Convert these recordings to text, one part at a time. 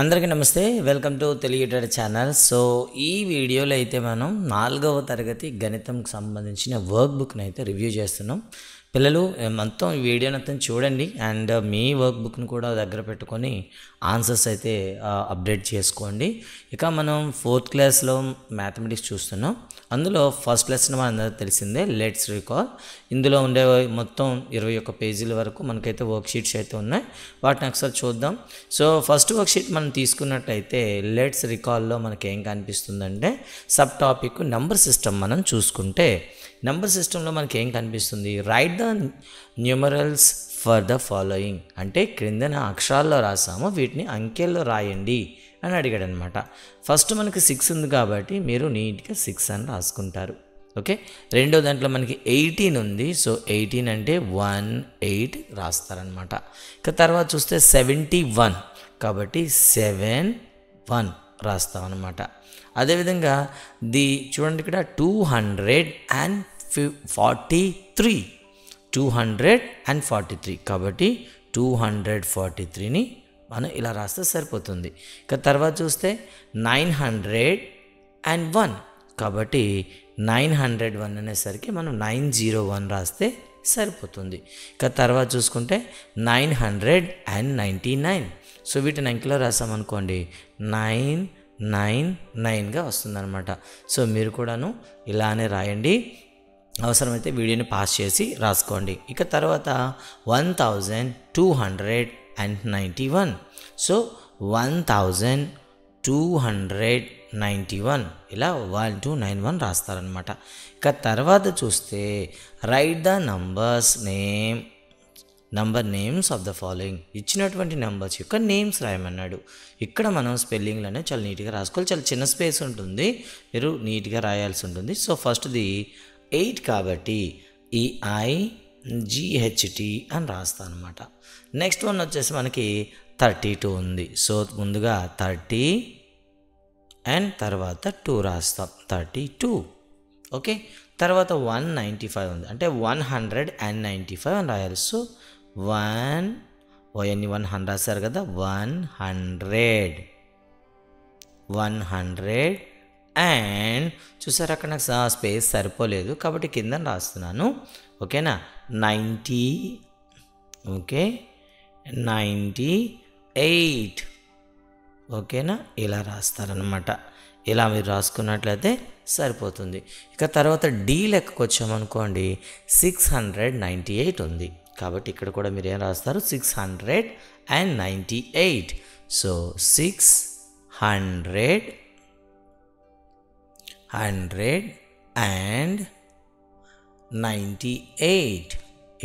అందరికీ నమస్తే. Welcome to Telugu tutor channel. So ఈ వీడియోలో అయితే మనం 4వ తరగతి గణితంకి సంబంధించిన వర్క్ బుక్ని అయితే రివ్యూ చేస్తున్నాం. పిల్లలు మొత్తం ఈ వీడియోని అంతా చూడండి అండ్ మీ వర్క్ బుక్ని కూడా దగ్గర పెట్టుకొని ఆన్సర్స్ అయితే అప్డేట్ చేసుకోండి. ఇక మనం 4th క్లాస్లో మ్యాథమెటిక్స్ చూస్తున్నాం. అందులో ఫస్ట్ లెసన్ మనందరికీ తెలిసిందే, లెట్స్ రికాల్. ఇందులో ఉండే మొత్తం 21 పేజీల వరకు మనకైతే వర్క్ షీట్స్ అయితే ఉన్నాయి. వాటిని ఒకసారి చూద్దాం. సో ఫస్ట్ వర్క్ షీట్ మనం తీసుకున్నట్టయితే లెట్స్ రికాల్లో మనకి ఏం కనిపిస్తుందంటే సబ్ టాపిక్ నెంబర్ సిస్టమ్ మనం చూసుకుంటే నెంబర్ సిస్టంలో మనకి ఏం కనిపిస్తుంది, right the numerals for the following అంటే క్రిందన అక్షరాల్లో రాసాము, వీటిని అంకెల్లో రాయండి అని అడిగాడు అనమాట. ఫస్ట్ మనకి 6 ఉంది కాబట్టి మీరు నీట్గా 6 అని రాసుకుంటారు. ఓకే, రెండో దాంట్లో మనకి 18 ఉంది. సో 18 అంటే 18 రాస్తారనమాట. ఇక తర్వాత చూస్తే 71 కాబట్టి 71 రాస్తామన్నమాట. అదేవిధంగా చూడండి ఇక్కడ 243 కాబట్టి 243ని మనం ఇలా రాస్తే సరిపోతుంది. ఇక తర్వాత చూస్తే 901 కాబట్టి 901 అనేసరికి మనం 901 రాస్తే సరిపోతుంది. ఇక తర్వాత చూసుకుంటే 999 సో వీటిని అంకెలో రాసామనుకోండి 999గా వస్తుందన్నమాట. సో మీరు కూడాను ఇలానే రాయండి, అవసరమైతే వీడియోని పాస్ చేసి రాసుకోండి. ఇక తర్వాత 1291 సో 1291 ఇలా 1291 రాస్తారనమాట. ఇక తర్వాత చూస్తే right the number names of the following ఇచ్చినటువంటి నెంబర్స్ యొక్క నేమ్స్ రాయమన్నాడు. ఇక్కడ మనం స్పెల్లింగ్లోనే చాలా నీట్గా రాసుకోవాలి. చాలా చిన్న స్పేస్ ఉంటుంది, మీరు నీట్గా రాయాల్సి ఉంటుంది. సో ఫస్ట్ది 8 కాబట్టి EIGHT అని రాస్తాను అనమాట. నెక్స్ట్ వన్ వచ్చేసి మనకి 32 ఉంది. సో ముందుగా 30 అండ్ తర్వాత 2 రాస్తాం, 32. ఓకే, తర్వాత 195 ఉంది అంటే 195 అని రాయాలి. సో 100 రాశారు కదా, 100 అండ్ చూసారు అక్కడ నాకు స్పేస్ సరిపోలేదు కాబట్టి కింద రాస్తున్నాను. ఓకేనా, 90 ఓకే 98 ఓకేనా, ఇలా రాస్తారనమాట. ఇలా మీరు రాసుకున్నట్లయితే సరిపోతుంది. ఇక తర్వాత డి లెక్కకు వచ్చామనుకోండి 698 ఉంది కాబట్టి ఇక్కడ కూడా మీరు ఏం రాస్తారు 698. సో 600 అండ్ 98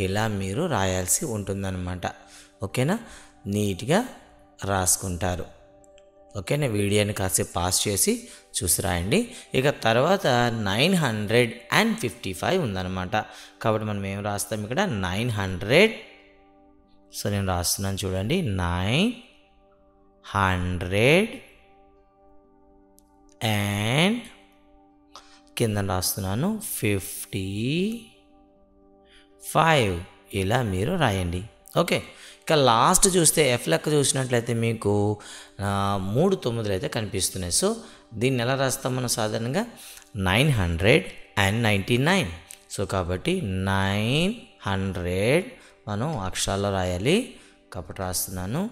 ఇలా మీరు రాయాల్సి ఉంటుందన్నమాట. ఓకేనా, నీట్గా రాసుకుంటారు. ఓకేనా, వీడియోని కాసేపు పాస్ చేసి చూసి రాయండి. ఇక తర్వాత 955 ఉందన్నమాట. కాబట్టి మనం ఏం రాస్తాం ఇక్కడ 900. సో నేను రాస్తున్నాను చూడండి 900 అండ్ కింద రాస్తున్నాను 55 ఇలా మీరు రాయండి. ఓకే, ఇక లాస్ట్ చూస్తే ఎఫ్ లెక్క చూసినట్లయితే మీకు 3 9లు అయితే కనిపిస్తున్నాయి. సో దీన్ని ఎలా రాస్తాం మనం సాధారణంగా 999. సో కాబట్టి 900 మనం అక్షరాల్లో రాయాలి కాబట్టి రాస్తున్నాను.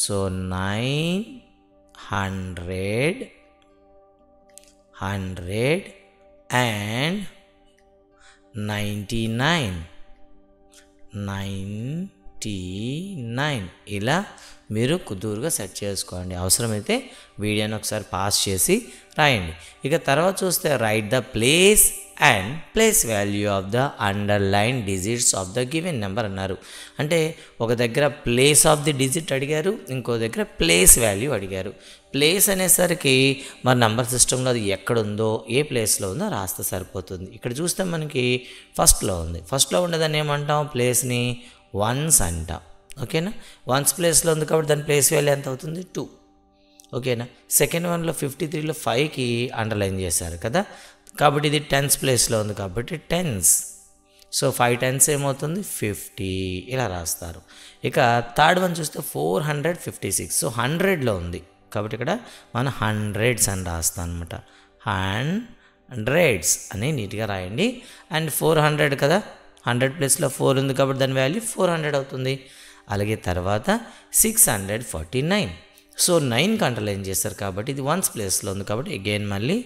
సో 900 అండ్ 99 ఇలా మీరు కుదురుగా సెట్ చేసుకోండి. అవసరమైతే వీడియోని ఒకసారి పాస్ చేసి రాయండి. ఇక తర్వాత చూస్తే right the place and place value of the underline digits of the given number అన్నారు. అంటే ఒక దగ్గర ప్లేస్ ఆఫ్ ది డిజిట్ అడిగారు, ఇంకో దగ్గర ప్లేస్ వాల్యూ అడిగారు. ప్లేస్ అనేసరికి మరి నెంబర్ సిస్టంలో అది ఎక్కడుందో ఏ ప్లేస్లో ఉందో రాస్తే సరిపోతుంది. ఇక్కడ చూస్తే మనకి ఫస్ట్లో ఉంది. ఫస్ట్లో ఉండేదాన్ని ఏమంటాం, ప్లేస్ని వన్స్ అంటాం. ఓకేనా, వన్స్ ప్లేస్లో ఉంది కాబట్టి దాని ప్లేస్ వాల్యూ ఎంత అవుతుంది 2. ఓకేనా, సెకండ్ వన్లో 53లో 5కి అండర్లైన్ చేశారు కదా, కాబట్టి ఇది టెన్స్ ప్లేస్లో ఉంది కాబట్టి టెన్స్. సో 5 టెన్స్ ఏమవుతుంది 50 ఇలా రాస్తారు. ఇక థర్డ్ వన్ చూస్తే 456. సో 100లో ఉంది కాబట్టి ఇక్కడ మనం హండ్రెడ్స్ అని రాస్తాం అనమాట. హండ్రెడ్స్ అని నీట్గా రాయండి. అండ్ 400 కదా, 100 ప్లేస్లో 4 ఉంది కాబట్టి దాని వాల్యూ 400 అవుతుంది. అలాగే తర్వాత 649. సో 9కి అండర్లైన్ చేస్తారు కాబట్టి ఇది వన్స్ ప్లేస్లో ఉంది కాబట్టి అగైన్ మళ్ళీ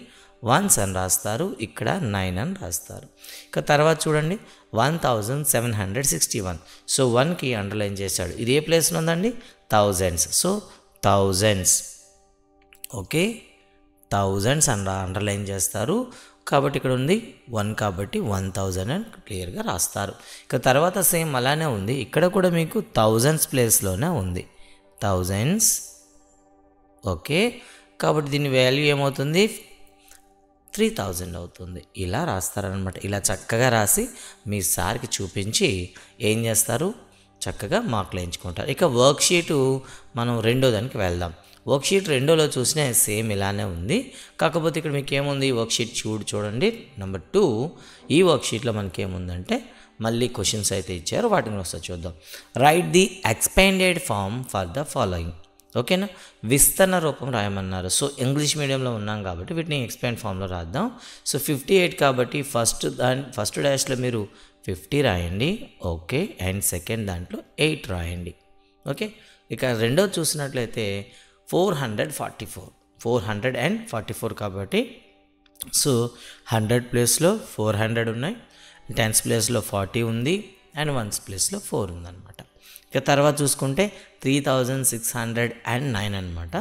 వన్స్ అని రాస్తారు, ఇక్కడ 9 అని రాస్తారు. ఇక తర్వాత చూడండి 1761. సో 1కి అండర్లైన్ చేశాడు. ఇది ఏ ప్లేస్లో ఉందండి? Thousands. So thousands, okay, thousands అని అండర్లైన్ చేస్తారు కాబట్టి ఇక్కడ ఉంది 1 కాబట్టి 1000 అని క్లియర్గా రాస్తారు. ఇక తర్వాత సేమ్ అలానే ఉంది, ఇక్కడ కూడా మీకు థౌజండ్స్ ప్లేస్లోనే ఉంది, థౌజండ్స్, ఓకే. కాబట్టి దీని వాల్యూ ఏమవుతుంది? 3000 అవుతుంది. ఇలా రాస్తారనమాట. ఇలా చక్కగా రాసి మీ సార్కి చూపించి ఏం చేస్తారు? చక్కగా మార్కులు వేయించుకుంటారు. ఇక వర్క్షీటు మనం రెండో దానికి వెళ్దాం. వర్క్షీట్ రెండోలో చూసినా సేమ్ ఇలానే ఉంది, కాకపోతే ఇక్కడ మీకు ఏముంది? వర్క్షీట్ చూడండి నెంబర్ 2. ఈ వర్క్షీట్లో మనకి ఏముందంటే మళ్ళీ క్వశ్చన్స్ అయితే ఇచ్చారు, వాటిని ఒకసారి చూద్దాం. Write the expanded form for the following. ఓకేనా, విస్తరణ రూపం రాయమన్నారు. సో ఇంగ్లీష్ మీడియంలో ఉన్నాం కాబట్టి వీటిని ఎక్స్పాండ్ ఫామ్లో రాద్దాం. సో 58 కాబట్టి ఫస్ట్ డాష్లో మీరు 50 రాయండి, ఓకే. అండ్ సెకండ్ దాంట్లో 8 రాయండి, ఓకే. ఇక రెండోది చూసినట్లయితే 444 కాబట్టి సో 100 ప్లేస్లో 400 ఉన్నాయి, 10th ప్లేస్లో 40 ఉంది, అండ్ 1st ప్లేస్లో 4 ఉందన్నమాట. ఇక తర్వాత చూసుకుంటే 3609 అనమాట.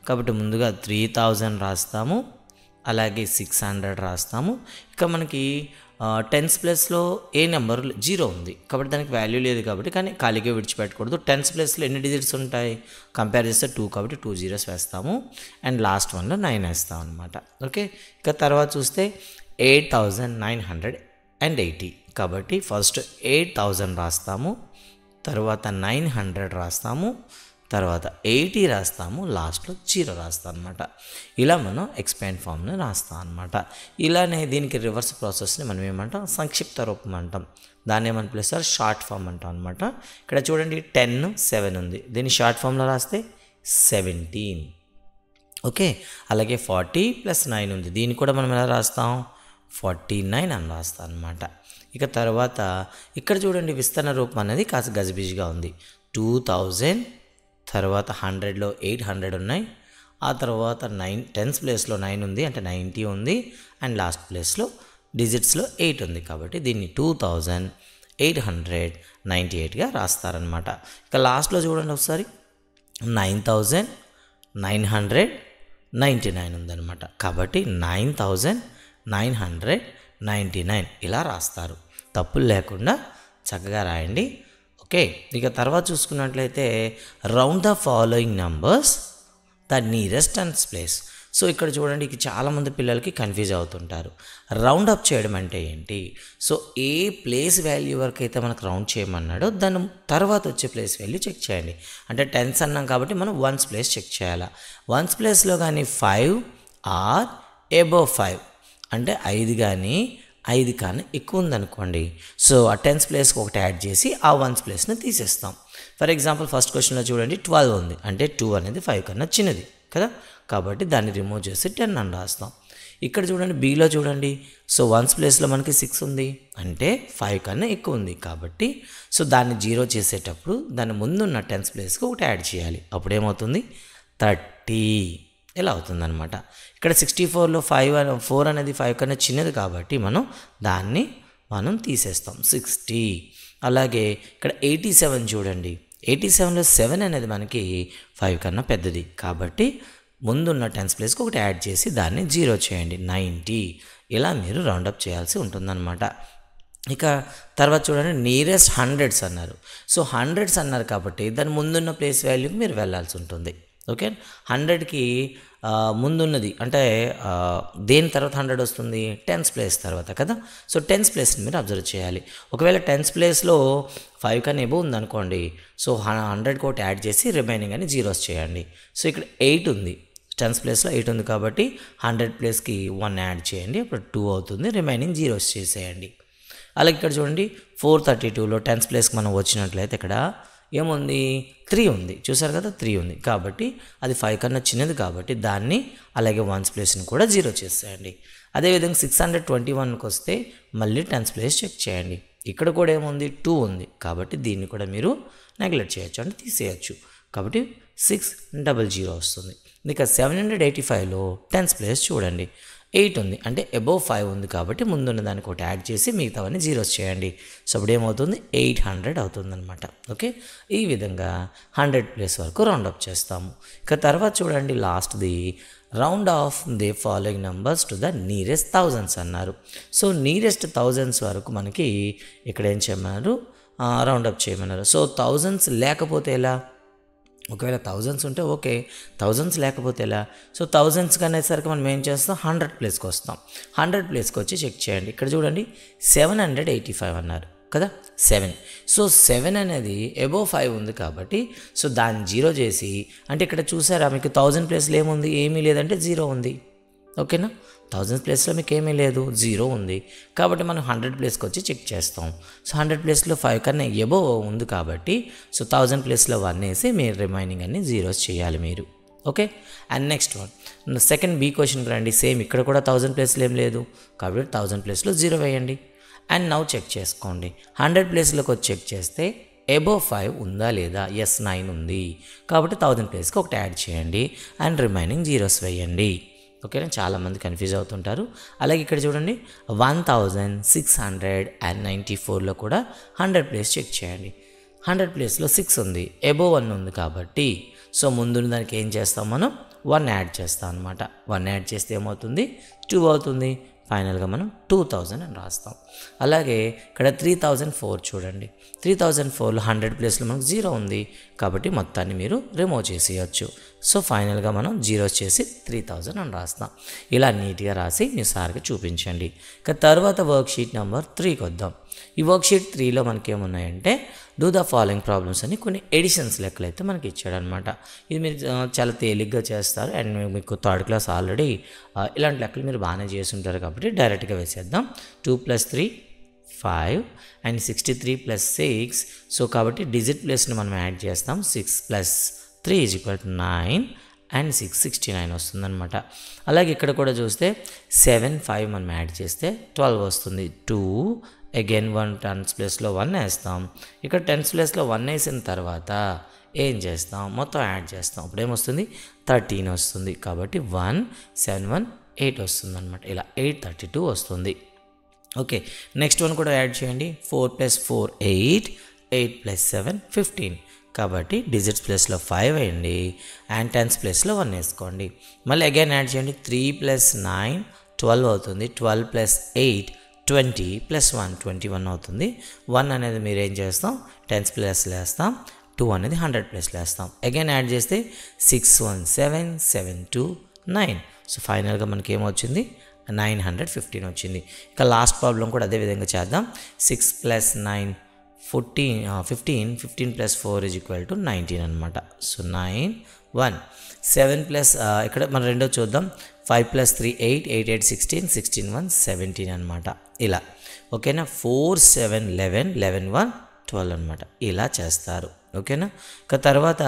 కాబట్టి ముందుగా 3000 రాస్తాము, అలాగే 600 రాస్తాము. ఇక మనకి 10th ప్లేస్లో ఏ నెంబర్ 0 ఉంది కాబట్టి దానికి వాల్యూ లేదు కాబట్టి, కానీ ఖాళీగా విడిచిపెట్టకూడదు. 10th ప్లేస్లో ఎన్ని డిజిట్స్ ఉంటాయి కంపేర్ చేస్తే 2 కాబట్టి 2 zeros వేస్తాము, అండ్ లాస్ట్ వన్లో 9 వేస్తాం అనమాట, ఓకే. ఇక తర్వాత చూస్తే 8980 కాబట్టి ఫస్ట్ 8000 రాస్తాము, తర్వాత 900 రాస్తాము, తర్వాత 80 రాస్తాము, లాస్ట్లో 0 రాస్తాం అనమాట. ఇలా మనం ఎక్స్పాండ్ ఫామ్ని రాస్తాం అనమాట. ఇలానే దీనికి రివర్స్ ప్రాసెస్ని మనం ఏమంటాం? సంక్షిప్త రూపం అంటాం. దాన్ని ఏమని పిలుస్తారు? షార్ట్ ఫామ్ అంటాం అనమాట. ఇక్కడ చూడండి 10, 7 ఉంది, దీన్ని షార్ట్ ఫామ్లో రాస్తే 17, ఓకే. అలాగే 40 + 9 ఉంది, దీన్ని కూడా మనం ఎలా రాస్తాం? 49 అని రాస్తాం అనమాట. ఇక తర్వాత ఇక్కడ చూడండి విస్తరణ రూపం అనేది కాస్త గజిబిజిగా ఉంది. 2000, తర్వాత 100లో 800 ఉన్నాయి, ఆ తర్వాత 10th ప్లేస్లో 9 ఉంది అంటే 90 ఉంది, అండ్ లాస్ట్ ప్లేస్లో డిజిట్స్లో 8 ఉంది కాబట్టి దీన్ని 2898గా రాస్తారనమాట. ఇక లాస్ట్లో చూడండి ఒకసారి 9999 ఉందన్నమాట. కాబట్టి 9999 ఇలా రాస్తారు. తప్పులు లేకుండా చక్కగా రాయండి, ఓకే. ఇక తర్వాత చూసుకున్నట్లయితే round the following numbers the nearest tens place. So ఇక్కడ చూడండి, చాలామంది పిల్లలకి కన్ఫ్యూజ్ అవుతుంటారు. రౌండ్ అప్ చేయడం అంటే ఏంటి? సో ఏ ప్లేస్ వాల్యూ వరకు అయితే మనకు రౌండ్ చేయమన్నాడో దాని తర్వాత వచ్చే ప్లేస్ వాల్యూ చెక్ చేయండి. అంటే 10s అన్నాం కాబట్టి మనం 1s ప్లేస్ చెక్ చేయాలా. 1s ప్లేస్లో కానీ 5 ఆర్ అబోవ్ 5 అంటే 5 కానీ 5 కానీ ఎక్కువ ఉందనుకోండి, సో ఆ 10th ప్లేస్కి ఒకటి యాడ్ చేసి ఆ 1s ప్లేస్ని తీసేస్తాం. ఫర్ ఎగ్జాంపుల్ ఫస్ట్ క్వశ్చన్లో చూడండి 12 ఉంది అంటే 2 అనేది 5 కన్నా చిన్నది కదా, కాబట్టి దాన్ని రిమూవ్ చేసి 10 అని రాస్తాం. ఇక్కడ చూడండి బీలో చూడండి, సో 1s ప్లేస్లో మనకి 6 ఉంది అంటే 5 కన్నా ఎక్కువ ఉంది కాబట్టి సో దాన్ని 0 చేసేటప్పుడు దాని ముందున్న 10th ప్లేస్కి ఒకటి యాడ్ చేయాలి, అప్పుడేమవుతుంది 30 ఇలా అవుతుందన్నమాట. ఇక్కడ 64లో 4 అనేది 5 కన్నా చిన్నది కాబట్టి దాన్ని మనం తీసేస్తాం 60. అలాగే ఇక్కడ 87 చూడండి, 87లో 7 అనేది మనకి 5 కన్నా పెద్దది కాబట్టి ముందున్న 10th ప్లేస్కి ఒకటి యాడ్ చేసి దాన్ని 0 చేయండి 90. ఇలా మీరు రౌండప్ చేయాల్సి ఉంటుందన్నమాట. ఇక తర్వాత చూడండి నియరెస్ట్ 100s అన్నారు. సో 100s అన్నారు కాబట్టి దాని ముందున్న ప్లేస్ వాల్యూకి మీరు వెళ్ళాల్సి ఉంటుంది, ఓకే. 100కి ముందున్నది అంటే దేని తర్వాత 100 వస్తుంది? 10th ప్లేస్ తర్వాత కదా. సో 10th ప్లేస్ని మీరు అబ్జర్వ్ చేయాలి. ఒకవేళ 10th ప్లేస్లో 5 కన్నా ఎబో ఉందనుకోండి, సో 100కి ఒకటి యాడ్ చేసి రిమైనింగ్ అని 0s చేయండి. సో ఇక్కడ 8 ఉంది, 10th ప్లేస్లో 8 ఉంది కాబట్టి 100 ప్లేస్కి 1 యాడ్ చేయండి, అప్పుడు 2 అవుతుంది, రిమైనింగ్ 0s చేసేయండి. అలాగే ఇక్కడ చూడండి 432లో 10th ప్లేస్కి మనం వచ్చినట్లయితే ఇక్కడ ఏముంది 3 ఉంది, చూసారు కదా 3 ఉంది. కాబట్టి అది 5 కన్నా చిన్నది కాబట్టి దాన్ని అలాగే వన్స్ ప్లేస్ని కూడా 0 చేసేయండి. అదేవిధంగా 621కి వస్తే మళ్ళీ టెన్స్ ప్లేస్ చెక్ చేయండి. ఇక్కడ కూడా ఏముంది 2 ఉంది కాబట్టి దీన్ని కూడా మీరు నెగ్లెక్ట్ చేయొచ్చు, అంటే తీసేయచ్చు. కాబట్టి 600 వస్తుంది. ఇక 785లో టెన్స్ ప్లేస్ చూడండి 8 ఉంది, అంటే అబోవ్ 5 ఉంది కాబట్టి ముందున్న దానికి ఒకటి యాడ్ చేసి మిగతావన్నీ జీరోస్ చేయండి. సో అప్పుడు ఏమవుతుంది 800 అవుతుంది అనమాట. ఓకే, ఈ విధంగా 100 ప్లేస్ వరకు రౌండప్ చేస్తాము. ఇక తర్వాత చూడండి లాస్ట్ది round off the following numbers to the nearest thousands అన్నారు. సో నియరెస్ట్ థౌజండ్స్ వరకు మనకి ఇక్కడ ఏం చేయమన్నారు, రౌండప్ చేయమన్నారు. సో థౌజండ్స్ లేకపోతే ఎలా, ఒకవేళ థౌజండ్స్ ఉంటే ఓకే, థౌజండ్స్ లేకపోతే ఎలా? సో థౌజండ్స్కి అనేసరికి మనం ఏం చేస్తాం 100 ప్లేస్కి వస్తాం. 100 ప్లేస్కి వచ్చి చెక్ చేయండి. ఇక్కడ చూడండి 785 అన్నారు కదా 7. సో 7 అనేది అబోవ్ 5 ఉంది కాబట్టి సో దాన్ని 0 చేసి, అంటే ఇక్కడ చూసారా మీకు 1000 ప్లేస్లో ఏముంది, ఏమీ లేదంటే 0 ఉంది. ఓకేనా, 1000 ప్లేస్లో మీకు ఏమీ లేదు, 0 ఉంది. కాబట్టి మనం 100 ప్లేస్కి వచ్చి చెక్ చేస్తాం. సో 100 ప్లేస్లో 5 కన్నా ఎబో ఉంది కాబట్టి సో 1000 ప్లేస్లో 1 వేసి మీరు రిమైనింగ్ అన్ని జీరోస్ చేయాలి మీరు. Okay, and next one second B క్వశ్చన్కి రండి. సేమ్ ఇక్కడ కూడా 1000 ప్లేస్లో ఏం లేదు కాబట్టి 1000 ప్లేస్లో 0 వేయండి. అండ్ నౌ చెక్ చేసుకోండి. 100 ప్లేస్లోకి వచ్చి చెక్ చేస్తే అబోవ్ 5 ఉందా లేదా, ఎస్ 9 ఉంది కాబట్టి 1000 ప్లేస్కి ఒకటి యాడ్ చేయండి అండ్ రిమైనింగ్ జీరోస్ వేయండి. ఓకేనా, చాలామంది కన్ఫ్యూజ్ అవుతుంటారు. అలాగే ఇక్కడ చూడండి 1694లో కూడా 100 ప్లేస్ చెక్ చేయండి. 100 ప్లేస్లో 6 ఉంది, అబోవ్ 1 ఉంది కాబట్టి సో ముందున్న దానికి ఏం చేస్తాం మనం 1 యాడ్ చేస్తాం అనమాట. 1 యాడ్ చేస్తే ఏమవుతుంది 2 అవుతుంది. ఫైనల్గా మనం 2000 అని రాస్తాం. అలాగే ఇక్కడ 3004 చూడండి. 3004లో 100 ప్లేస్లో మనకు 0 ఉంది కాబట్టి మొత్తాన్ని మీరు రిమూవ్ చేసేయచ్చు. సో ఫైనల్గా మనం జీరోస్ చేసి 3000 అని రాస్తాం. ఇలా నీట్గా రాసి మీ సార్కి చూపించండి. ఇక తర్వాత వర్క్షీట్ నెంబర్ 3కి వద్దాం. ఈ వర్క్షీట్ 3లో మనకి ఏమున్నాయంటే డూ ద ఫాలోయింగ్ ప్రాబ్లమ్స్ అని కొన్ని ఎడిషన్స్ లెక్కలు అయితే మనకి ఇచ్చాడనమాట. ఇది మీరు చాలా తేలిగ్గా చేస్తారు అండ్ మీకు థర్డ్ క్లాస్ ఆల్రెడీ ఇలాంటి లెక్కలు మీరు బాగానే చేసి ఉంటారు కాబట్టి డైరెక్ట్గా వేసేద్దాం. 2 + 3 5 అండ్ 63 + 6. సో కాబట్టి డిజిట్ ప్లేస్ని మనం యాడ్ చేస్తాం. 6 + 3 = 9 అండ్ 6 69 వస్తుందన్నమాట. అలాగే ఇక్కడ కూడా చూస్తే 7 5 మనం యాడ్ చేస్తే 12 వస్తుంది. 2 అగైన్ 1 టెన్స్ ప్లేస్లో 1 వేస్తాం. ఇక్కడ టెన్స్ ప్లేస్లో 1 వేసిన తర్వాత ఏం చేస్తాం మొత్తం యాడ్ చేస్తాం. అప్పుడు ఏమొస్తుంది 13 వస్తుంది. కాబట్టి 1 7 1 8 వస్తుంది అనమాట. ఇలా 832 వస్తుంది. ఓకే, నెక్స్ట్ వన్ కూడా యాడ్ చేయండి. 4 + 4 8 8 + 7 15. కాబట్టి డిజిట్స్ ప్లేస్లో 5 వేయండి అండ్ టెన్స్ ప్లేస్లో 1 వేసుకోండి. మళ్ళీ అగైన్ యాడ్ చేయండి. 3 + 9 12 అవుతుంది. 12 + 8 20 + 1 21 అవుతుంది. 1 అనేది మీరు ఏం చేస్తాం టెన్స్ ప్లేస్లో వేస్తాం. 2 అనేది 100 ప్లేస్లో వేస్తాం. అగైన్ యాడ్ చేస్తే 6 1 7 7 2 9. సో ఫైనల్గా మనకి ఏమొచ్చింది 915 వచ్చింది. ఇక లాస్ట్ ప్రాబ్లం కూడా అదే విధంగా చేద్దాం. 6 + 9 15 15 + 4 = 19 అనమాట. సో 9 1 7 ప్లస్ ఇక్కడ మనం రెండో చూద్దాం. 5 + 3 8 8 8 16 16 1 17 అనమాట. ఇలా ఓకేనా. 4 7 11 11 1 12 అనమాట. ఇలా చేస్తారు. ఓకేనా. ఇక తర్వాత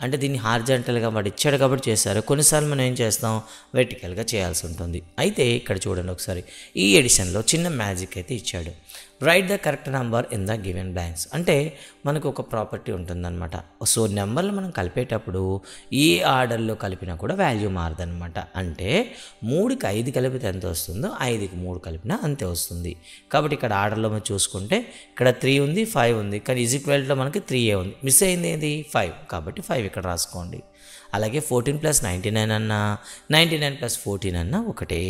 అంటే దీన్ని హార్జెంటల్గా వాడు ఇచ్చాడు కాబట్టి చేశారు. కొన్నిసార్లు మనం ఏం చేస్తాం వెర్టికల్గా చేయాల్సి ఉంటుంది. అయితే ఇక్కడ చూడండి ఒకసారి ఈ ఎడిషన్లో చిన్న మ్యాజిక్ అయితే ఇచ్చాడు. Right the correct number in the given blanks. అంటే మనకు ఒక ప్రాపర్టీ ఉంటుందన్నమాట. సో నెంబర్లు మనం కలిపేటప్పుడు ఏ ఆర్డర్లో కలిపినా కూడా వాల్యూ మారదనమాట. అంటే 3కి 5 కలిపితే ఎంత వస్తుందో 5కి 3 కలిపినా అంతే వస్తుంది. కాబట్టి ఇక్కడ ఆర్డర్లో మనం చూసుకుంటే ఇక్కడ 3 ఉంది 5 ఉంది, కానీ ఈక్వల్లో మనకి 3a ఉంది. మిస్ అయింది ఏంది 5, కాబట్టి 5 ఇక్కడ రాసుకోండి. అలాగే 14 + 99 అన్నా 99 + 14 అన్నా ఒకటే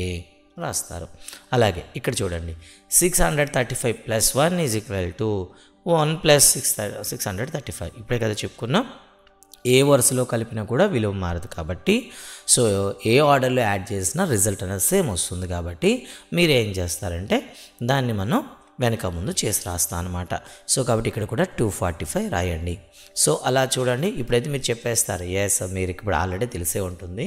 రాస్తారు. అలాగే ఇక్కడ చూడండి 635 + 1 = 1 + 635. ఇప్పుడే కదా చెప్పుకున్నాం ఏ వరుసలో కలిపినా కూడా విలువ మారదు కాబట్టి సో ఏ ఆర్డర్లో యాడ్ చేసినా రిజల్ట్ అనేది సేమ్ వస్తుంది. కాబట్టి మీరు ఏం చేస్తారంటే దాన్ని మనం వెనక ముందు చేసి రాస్తా అనమాట. సో కాబట్టి ఇక్కడ కూడా 245 రాయండి. సో అలా చూడండి. ఇప్పుడైతే మీరు చెప్పేస్తారు ఎస్ మీరు ఇప్పుడు ఆల్రెడీ తెలిసే ఉంటుంది.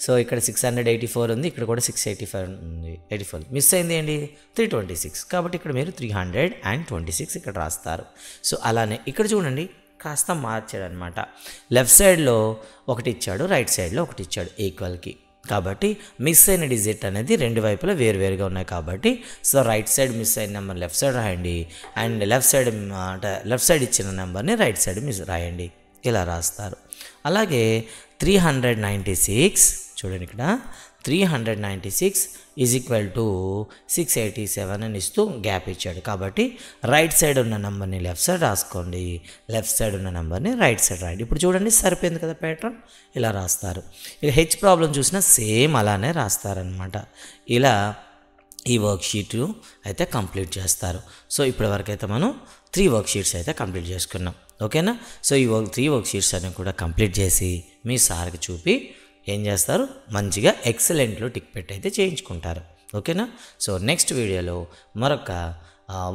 సో ఇక్కడ 684 ఉంది, ఇక్కడ కూడా 685 ఉంది. 84 మిస్ అయింది ఏంటి 326. కాబట్టి ఇక్కడ మీరు 326 ఇక్కడ రాస్తారు. సో అలానే ఇక్కడ చూడండి కాస్త మార్చాడు అనమాట. లెఫ్ట్ సైడ్లో ఒకటి ఇచ్చాడు, రైట్ సైడ్లో ఒకటి ఇచ్చాడు ఈక్వల్కి. కాబట్టి మిస్ అయిన డిజిట్ అనేది రెండు వైపులా వేరువేరుగా ఉన్నాయి కాబట్టి సో రైట్ సైడ్ మిస్ అయిన నెంబర్ లెఫ్ట్ సైడ్ రాయండి, అండ్ లెఫ్ట్ సైడ్ ఇచ్చిన నెంబర్ని రైట్ సైడ్ రాయండి. ఇలా రాస్తారు. అలాగే 396 చూడండి, ఇక్కడ 396 ఈజ్ ఈక్వల్ టు 687 అని ఇస్తూ గ్యాప్ ఇచ్చాడు. కాబట్టి రైట్ సైడ్ ఉన్న నెంబర్ని లెఫ్ట్ సైడ్ రాసుకోండి, లెఫ్ట్ సైడ్ ఉన్న నెంబర్ని రైట్ సైడ్ రాయండి. ఇప్పుడు చూడండి సరిపోయింది కదా ప్యాటర్న్, ఇలా రాస్తారు. ఇక హెచ్ ప్రాబ్లం చూసినా సేమ్ అలానే రాస్తారనమాట. ఇలా ఈ వర్క్షీట్ అయితే కంప్లీట్ చేస్తారు. సో ఇప్పటివరకు అయితే మనం 3 వర్క్షీట్స్ అయితే కంప్లీట్ చేసుకున్నాం. ఓకేనా? సో ఈ 3 వర్క్షీట్స్ అన్ని కూడా కంప్లీట్ చేసి మీ సార్కి చూపి ఏం చేస్తారు, మంచిగా ఎక్సలెంట్లో టిక్ పెట్టి అయితే చేయించుకుంటారు. ఓకేనా? సో నెక్స్ట్ వీడియోలో మరొక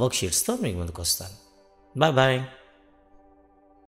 వర్క్షీట్స్తో మీకు ముందుకు వస్తాను. Bye bye.